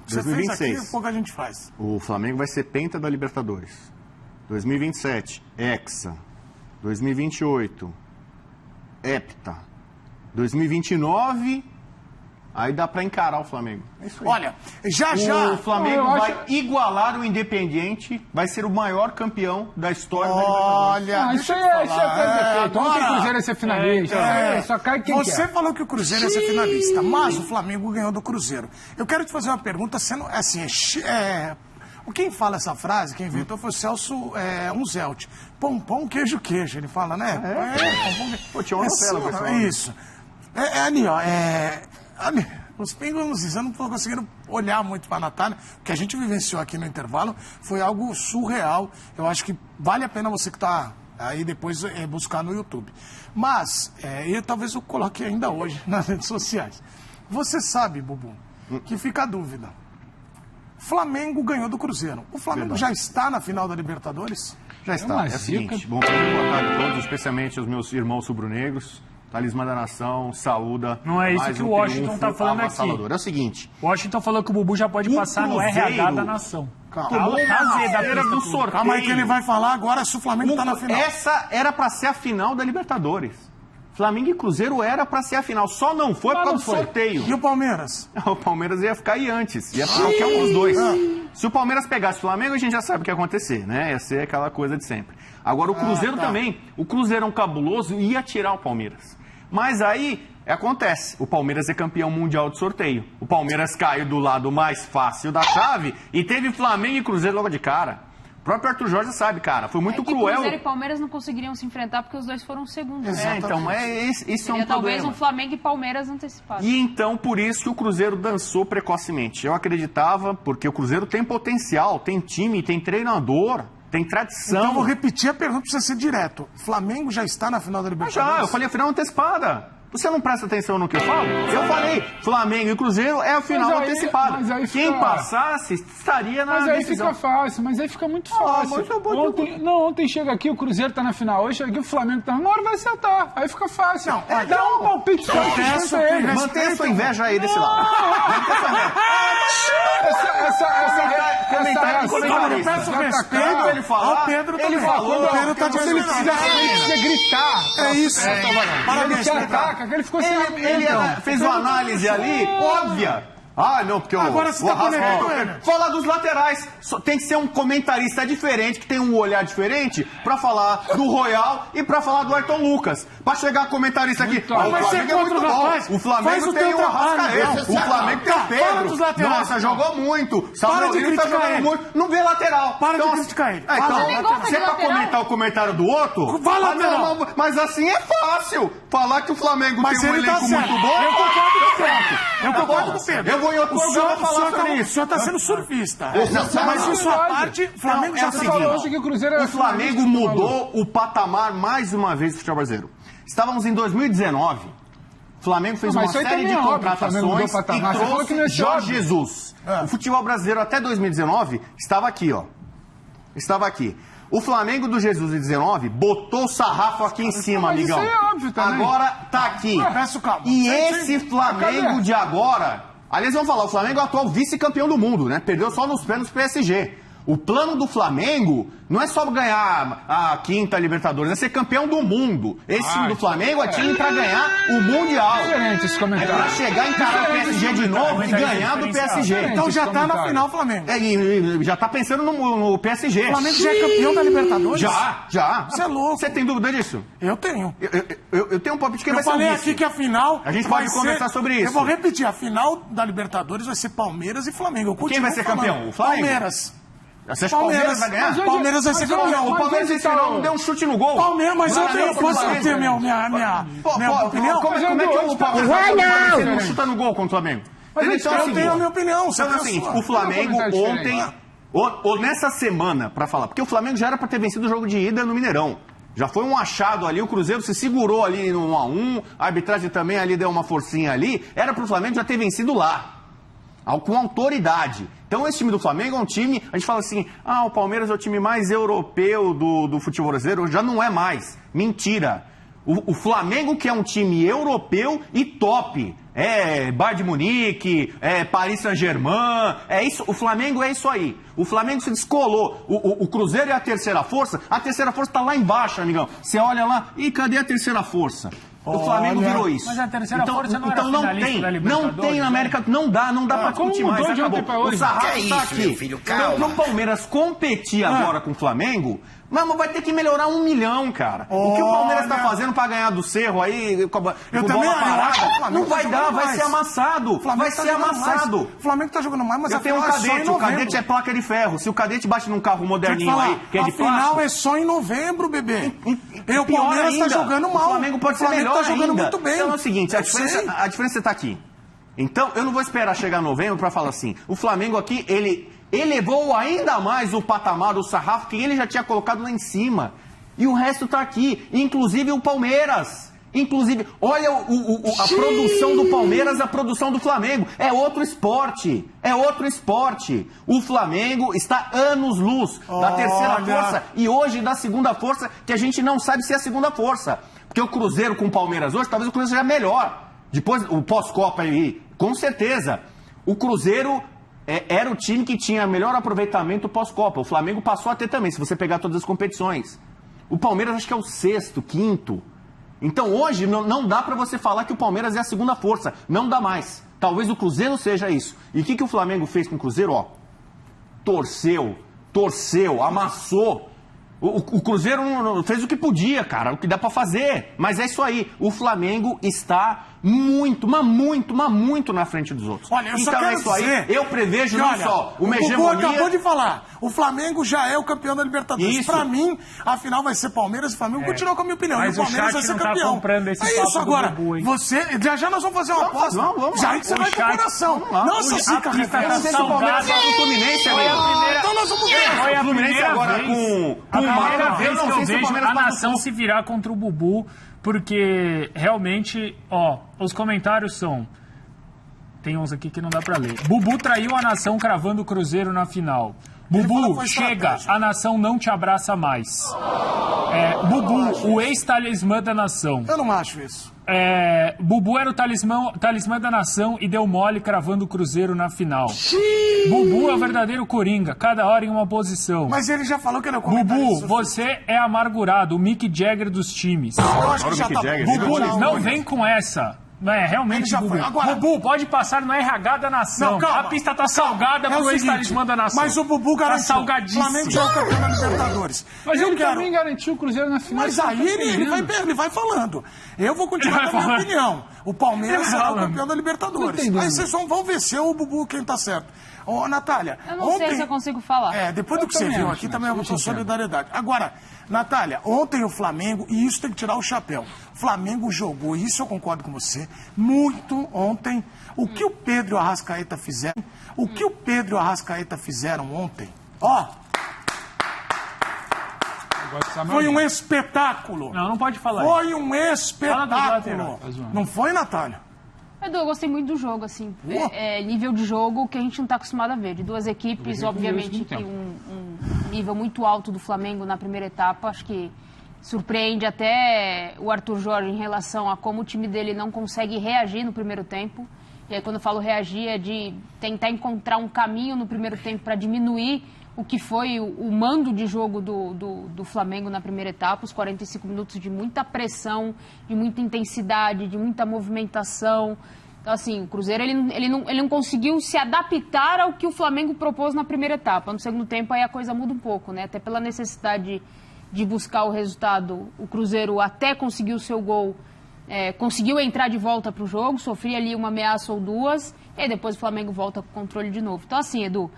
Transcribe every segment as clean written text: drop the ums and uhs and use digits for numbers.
Você 2026. fez aqui, pouco a gente faz. O Flamengo vai ser penta da Libertadores. 2027, Hexa. 2028, Hepta. 2029, aí dá pra encarar o Flamengo. É isso aí. Olha, já... O Flamengo vai igualar o Independiente, vai ser o maior campeão da história da Olha, Libertadores. Isso é defeito. Ontem o Cruzeiro ia ser finalista. Só cai quem Você quer. falou que o Cruzeiro ia ser finalista, mas o Flamengo ganhou do Cruzeiro. Eu quero te fazer uma pergunta, sendo assim, quem fala essa frase, quem inventou foi o Celso Unzelt. Pão, queijo. Ele fala, né? Pão. Pô, tinha uma novela, pessoal. É isso. Ali, ó. Ali, os pingos, eu não estou conseguindo olhar muito para a Natália. O que a gente vivenciou aqui no intervalo foi algo surreal. Eu acho que vale a pena você que está aí depois buscar no YouTube. Mas, e talvez eu coloque ainda hoje nas redes sociais. Você sabe, Bubu, que fica a dúvida. Flamengo ganhou do Cruzeiro. O Flamengo já está na final da Libertadores? Já está. É o seguinte, bom tarde a todos, especialmente os meus irmãos rubro-negros. Talismã da Nação, saúda. Não é isso que o Washington tá falando aqui. É o seguinte. O Washington falou que o Bubu já pode passar no RH da Nação. Calma aí que ele vai falar agora se o Flamengo está na final. Essa era para ser a final da Libertadores. Flamengo e Cruzeiro era para ser a final, só não foi por causa do sorteio. E o Palmeiras? O Palmeiras ia ficar aí antes, ia ficar qualquer um dos dois. Se o Palmeiras pegasse o Flamengo, a gente já sabe o que ia acontecer, né? Ia ser aquela coisa de sempre. Agora o Cruzeiro também, o Cruzeirão cabuloso ia tirar o Palmeiras. Mas aí acontece, o Palmeiras é campeão mundial de sorteio. O Palmeiras caiu do lado mais fácil da chave e teve Flamengo e Cruzeiro logo de cara. O próprio Arthur Jorge sabe, cara, foi muito cruel. Cruzeiro e Palmeiras não conseguiriam se enfrentar porque os dois foram segundos. Então, isso é um problema. Talvez um Flamengo e Palmeiras antecipado. E então, por isso que o Cruzeiro dançou precocemente. Eu acreditava, porque o Cruzeiro tem potencial, tem time, tem treinador, tem tradição. Então eu vou repetir a pergunta para você ser direto. Flamengo já está na final da Libertadores? Já, eu falei a final antecipada. Você não presta atenção no que eu falo? Eu falei, Flamengo e Cruzeiro é a final antecipada. Quem passasse estaria na decisão. Mas aí fica fácil, mas aí fica muito fácil. Ontem chega aqui, o Cruzeiro tá na final, hoje chega aqui, o Flamengo tá na hora, vai acertar. Aí fica fácil. Dá um palpite só. Mantenha a sua inveja aí desse lado. Eu peço respeito ele falar. ao Pedro também. Ele falou. O Pedro tá dizendo Ele precisa gritar. É isso. Parabéns, Pedro. Ele ficou Ele fez uma análise ali, óbvia. Ah, não, porque agora você tá conectando ele. Falar dos laterais. Tem que ser um comentarista diferente, que tem um olhar diferente, pra falar do Royal e pra falar do Ayrton Lucas. Pra chegar comentarista aqui. O Flamengo é muito bom. O Flamengo tem o Arrascaeta. O Flamengo tem o Pedro. Nossa, jogou muito. Samuel tá jogando muito. Não vê lateral. Para de criticar ele. Então, você pra comentar o comentário do outro... Vai lateral. Mas assim é fácil. Falar que o Flamengo tem um elenco muito bom... Eu concordo com o Pedro. Eu vou em outro programa falar sobre isso. O senhor está sendo surfista. Mas em sua parte, o Flamengo já o Flamengo mudou o patamar mais uma vez do futebol brasileiro. Estávamos em 2019. O Flamengo fez uma série de contratações e trouxe Jorge Jesus. O futebol brasileiro até 2019 estava aqui, ó. Estava aqui. O Flamengo do Jesus em 19 botou o sarrafo aqui em cima, amigão. Isso é óbvio também. Agora tá aqui. E esse Flamengo de agora... Aliás, vamos falar, o Flamengo é o atual vice-campeão do mundo, né? Perdeu só nos pênaltis pro PSG. O plano do Flamengo não é só ganhar a quinta Libertadores, é ser campeão do mundo. Esse time do Flamengo é time pra ganhar o Mundial. Diferente esse comentário. É pra chegar e encarar o PSG de novo e ganhar do PSG. Então já tá na final, Flamengo. Já tá pensando no PSG. O Flamengo já é campeão da Libertadores? Já. Você é louco. Você tem dúvida disso? Eu tenho. Eu tenho um palpite que vai ser Eu falei aqui que a final... A gente pode conversar sobre isso. Eu vou repetir, a final da Libertadores vai ser Palmeiras e Flamengo. Quem vai ser campeão? O Flamengo? Palmeiras. Você acha que o Palmeiras vai ganhar? Palmeiras vai ser campeão. O Palmeiras esse final não deu um chute no gol. Palmeiras, mas eu posso ter minha opinião? Como é que o Palmeiras não chuta no gol contra o Flamengo? Eu tenho a minha opinião. Então é o seguinte, o Flamengo ontem, ou nessa semana, pra falar, porque o Flamengo já era pra ter vencido o jogo de ida no Mineirão. Já foi um achado ali, o Cruzeiro se segurou ali no 1-1, a arbitragem também ali deu uma forcinha ali, era pro Flamengo já ter vencido lá. Com autoridade. Então esse time do Flamengo é um time, a gente fala assim, o Palmeiras é o time mais europeu do futebol brasileiro, já não é mais. Mentira. O Flamengo que é um time europeu e top. é Bayern de Munique, é Paris Saint-Germain, é isso, o Flamengo é isso aí. O Flamengo se descolou. O Cruzeiro é a terceira força tá lá embaixo, amigão. Você olha lá, e cadê a terceira força? O Flamengo virou isso. Mas a terceira força não era então não finalista tem, da Libertadores, não tem na América, não dá pra discutir mais, mudou de ontem acabou. pra hoje? O sarrafo Que tá isso, aqui. meu filho, calma. Pro Palmeiras competir agora com o Flamengo, mas vai ter que melhorar 1 milhão, cara. O que o Palmeiras tá fazendo pra ganhar do Cerro aí, com bola parada, não vai dar, vai ser amassado. Vai ser amassado. O Flamengo tá jogando mais, mas Eu tenho um cadete, o cadete é placa de ferro. Se o cadete bate num carro moderninho aí, que é de a final plástico... é só em novembro, bebê. E o Pior Palmeiras ainda, tá jogando mal. O Flamengo pode ser melhor tá jogando ainda. muito bem. Então é o seguinte, a Eu sei. diferença tá aqui. Então, eu não vou esperar chegar novembro pra falar assim, o Flamengo aqui, ele elevou ainda mais o patamar, o sarrafo que ele já tinha colocado lá em cima. E o resto tá aqui, inclusive o Palmeiras. Inclusive, olha a produção do Palmeiras, a produção do Flamengo. É outro esporte. É outro esporte. O Flamengo está anos-luz da terceira força e hoje da segunda força, que a gente não sabe se é a segunda força. Porque o Cruzeiro com o Palmeiras hoje, talvez o Cruzeiro seja melhor. Depois, o pós-Copa aí, com certeza. O Cruzeiro era o time que tinha melhor aproveitamento pós-Copa. O Flamengo passou a ter também, se você pegar todas as competições. O Palmeiras acho que é o 6º, 5º. Então hoje não dá pra você falar que o Palmeiras é a segunda força. Não dá mais. Talvez o Cruzeiro seja isso. E o que o Flamengo fez com o Cruzeiro? Ó, torceu, amassou. O Cruzeiro fez o que podia, cara, o que dá pra fazer. Mas é isso aí. O Flamengo está muito, mas muito na frente dos outros. Olha, eu só então quero é isso aí. dizer Eu prevejo que, não olha, só uma o Bubu hegemonia... acabou de falar. O Flamengo já é o campeão da Libertadores. Isso. Pra mim, a final vai ser Palmeiras e Flamengo. Continua com a minha opinião. Mas e o Palmeiras o vai chat ser não tá campeão. comprando esse é papo isso do agora. Bubu, hein? Você, já nós vamos fazer uma aposta. Vamos já lá. aí que você O vai pro chat- coração. vamos lá. Nossa, O assim, cara. artista Eu não sei se o Palmeiras salgado. vai com o Fluminense, Foi a amigo. primeira- Então nós vamos ver. Foi a O Fluminense primeira agora vez, com a o primeira Mara, vez eu não que eu sei se o vejo Palmeiras a vai nação se virar contra o Bubu, porque realmente, ó, os comentários são... Tem uns aqui que não dá pra ler. Bubu traiu a nação cravando o Cruzeiro na final. falou Bubu, com chega, estratégia. a nação não te abraça mais. Bubu, o ex-talismã da nação. Eu não acho isso. Bubu era o talismã da nação e deu mole cravando o Cruzeiro na final. Bubu é o verdadeiro Coringa, cada hora em uma posição. Mas ele já falou que ele é o comentarista. Bubu, você é amargurado, o Mick Jagger dos times. Eu acho que Olha o já Mick tá Jagger, bom. Bubu, Já, não já. vem com essa. Não é, Ele realmente, já Bubu. foi. Agora- Bubu, pode passar no RH da nação. Não, calma. A pista tá salgada É o pro seguinte, ex-talismã da nação. Mas o Bubu Tá garantiu. O salgadíssimo. Flamengo já é o campeão da Libertadores. Mas Eu ele quero- também garantiu o Cruzeiro na final. Mas você não aí tá entendendo. ele vai falando. Eu vou continuar Ele com a vai minha falando. opinião. O Palmeiras Ele vai será o falando. campeão da Libertadores. Tô entendendo. Aí vocês vão ver se o Bubu quem tá certo. Ô, Natália, Eu não sei se eu consigo falar. depois do Eu que você também viu acho, aqui, mas também é uma deixa eu solidariedade. Agora, Natália, ontem o Flamengo, e isso tem que tirar o chapéu, o Flamengo jogou, e isso eu concordo com você, muito ontem. O que o Pedro e o Arrascaeta fizeram, ontem, ó, foi um espetáculo. Não pode falar isso. Foi um Fala espetáculo. do lateral, tá zoando. Não foi, Natália? Edu, eu gostei muito do jogo, assim. Boa. Nível de jogo que a gente não está acostumado a ver. De duas equipes, obviamente, que um nível muito alto do Flamengo na primeira etapa. Acho que surpreende até o Arthur Jorge em relação a como o time dele não consegue reagir no primeiro tempo. E aí, quando eu falo reagir, é de tentar encontrar um caminho no primeiro tempo para diminuir o que foi o mando de jogo do Flamengo na primeira etapa, os 45 minutos de muita pressão, de muita intensidade, de muita movimentação. Então, assim, o Cruzeiro ele não conseguiu se adaptar ao que o Flamengo propôs na primeira etapa. No segundo tempo, aí a coisa muda um pouco, né? Até pela necessidade de buscar o resultado, o Cruzeiro até conseguiu o seu gol, conseguiu entrar de volta para o jogo, sofria ali uma ameaça ou duas, e aí depois o Flamengo volta com o controle de novo. Então, assim, Edu,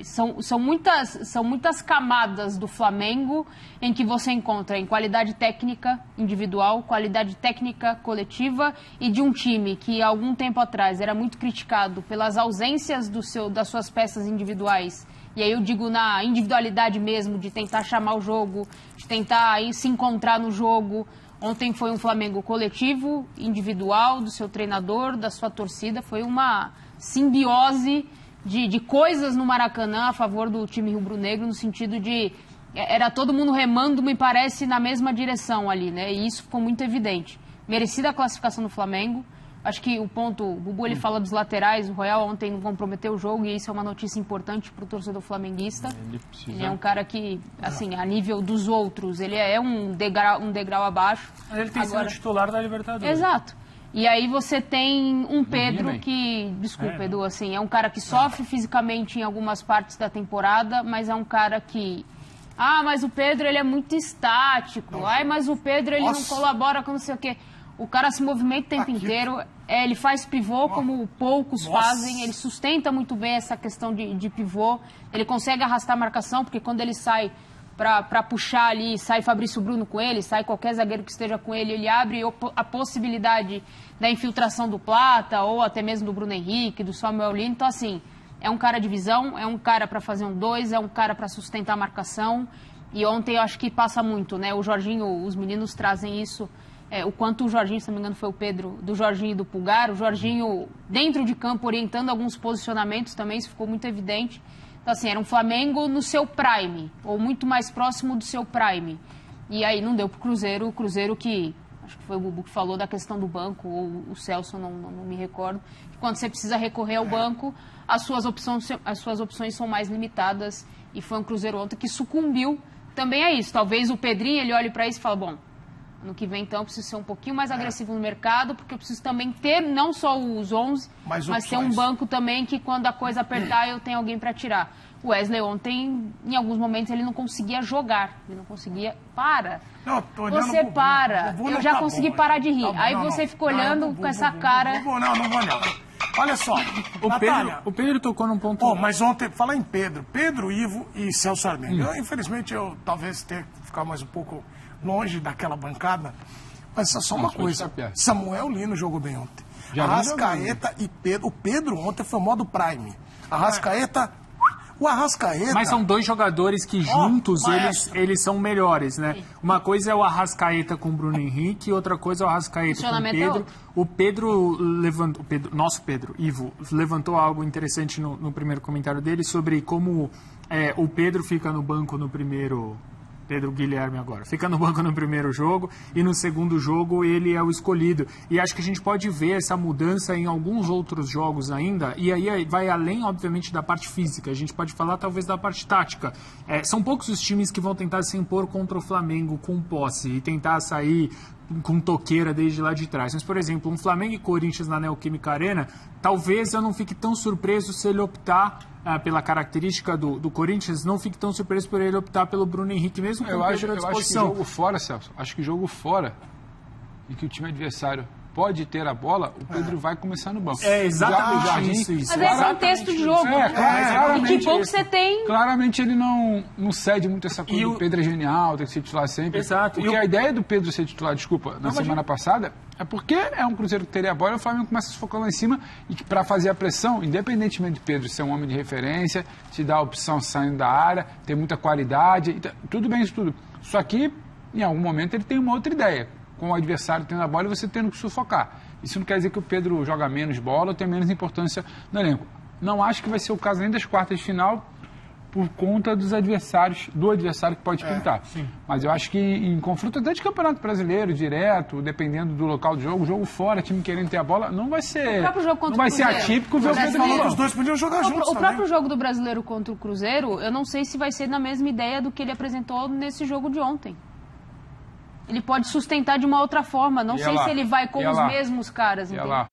são muitas camadas do Flamengo em que você encontra em qualidade técnica individual, qualidade técnica coletiva e de um time que há algum tempo atrás era muito criticado pelas ausências das suas peças individuais. E aí eu digo na individualidade mesmo, de tentar chamar o jogo, de tentar aí se encontrar no jogo. Ontem foi um Flamengo coletivo, individual, do seu treinador, da sua torcida. Foi uma simbiose de coisas no Maracanã a favor do time rubro-negro, no sentido de... Era todo mundo remando, me parece, na mesma direção ali, né? E isso ficou muito evidente. Merecida a classificação do Flamengo. Acho que o ponto, o Bubu ele fala dos laterais, o Royal ontem não comprometeu o jogo e isso é uma notícia importante para o torcedor flamenguista. Ele é um cara que, assim, a nível dos outros, ele é um degrau abaixo. Mas ele tem sido titular da Libertadores. Exato. E aí você tem um Pedro que, desculpa, Edu, assim, é um cara que sofre fisicamente em algumas partes da temporada, mas é um cara que... mas o Pedro ele é muito estático. Mas o Pedro ele não colabora com não sei o quê. O cara se movimenta o tempo inteiro, ele faz pivô como poucos fazem, ele sustenta muito bem essa questão de pivô, ele consegue arrastar a marcação, porque quando ele sai para puxar ali, sai Fabrício Bruno com ele, sai qualquer zagueiro que esteja com ele, ele abre a possibilidade da infiltração do Plata, ou até mesmo do Bruno Henrique, do Samuel Lino. Então, assim, é um cara de visão, é um cara para fazer um 2, é um cara para sustentar a marcação. E ontem eu acho que passa muito, né? O Jorginho, os meninos trazem isso. O quanto o Jorginho, se não me engano, foi o Pedro, do Jorginho e do Pulgar. O Jorginho, dentro de campo, orientando alguns posicionamentos também, isso ficou muito evidente. Então, assim, era um Flamengo no seu prime, ou muito mais próximo do seu prime. E aí não deu pro Cruzeiro, o Cruzeiro que, acho que foi o Bubu que falou da questão do banco, ou o Celso, não me recordo, que quando você precisa recorrer ao banco, as suas opções são mais limitadas, e foi um Cruzeiro ontem que sucumbiu também a isso. Talvez o Pedrinho, ele olhe para isso e fala, bom, ano que vem, então, eu preciso ser um pouquinho mais agressivo no mercado, porque eu preciso também ter não só os 11, mas ter um banco também que, quando a coisa apertar, eu tenho alguém para tirar. O Wesley ontem, em alguns momentos, ele não conseguia jogar. Ele não conseguia... Você para. Eu já consegui parar de rir. Aí você fica olhando com essa cara... Não vou não. Olha só, o Pedro tocou num ponto... Mas ontem, falar em Pedro, Ivo e Celso Armenga. Infelizmente, eu talvez tenha que ficar mais um pouco... longe daquela bancada, mas só uma coisa, Samuel Lino jogou bem ontem. Arrascaeta e Pedro, o Pedro ontem foi o modo prime. O Arrascaeta... Mas são dois jogadores que juntos eles são melhores, né? Sim. Uma coisa é o Arrascaeta com o Bruno Henrique, outra coisa é o Arrascaeta com o Pedro. O Pedro levantou, nosso Pedro, Ivo, levantou algo interessante no primeiro comentário dele sobre como o Pedro fica no banco no primeiro... Pedro Guilherme agora. Fica no banco no primeiro jogo e no segundo jogo ele é o escolhido. E acho que a gente pode ver essa mudança em alguns outros jogos ainda, e aí vai além, obviamente, da parte física. A gente pode falar talvez da parte tática. São poucos os times que vão tentar se impor contra o Flamengo com posse e tentar sair com toqueira desde lá de trás. Mas, por exemplo, um Flamengo e Corinthians na Neoquímica Arena, talvez eu não fique tão surpreso se ele optar pela característica do Corinthians, não fique tão surpreso por ele optar pelo Bruno Henrique mesmo com a disposição. Eu acho que jogo fora, Celso, jogo fora e que o time adversário pode ter a bola, o Pedro vai começar no banco. Exatamente isso. Mas é contexto de jogo. E que pouco você tem... Claramente ele não cede muito essa coisa do Pedro é genial, tem que ser titular sempre. Exato. Porque a ideia do Pedro ser titular, na semana passada, é porque é um Cruzeiro que teria a bola e o Flamengo começa a se focar lá em cima e para fazer a pressão, independentemente de Pedro ser um homem de referência, te dar a opção saindo da área, ter muita qualidade, tudo bem isso tudo. Só que, em algum momento, ele tem uma outra ideia. Com o adversário tendo a bola e você tendo que sufocar. Isso não quer dizer que o Pedro joga menos bola ou tem menos importância no elenco. Não acho que vai ser o caso nem das quartas de final por conta do adversário que pode pintar. Mas eu acho que em confronto até de campeonato brasileiro, direto, dependendo do local do jogo fora, time querendo ter a bola, não vai ser, não vai ser atípico ver o Pedro. Os dois podiam jogar juntos. O próprio jogo do Brasileiro contra o Cruzeiro, eu não sei se vai ser na mesma ideia do que ele apresentou nesse jogo de ontem. Ele pode sustentar de uma outra forma. Não sei se ele vai com os mesmos caras, entendeu?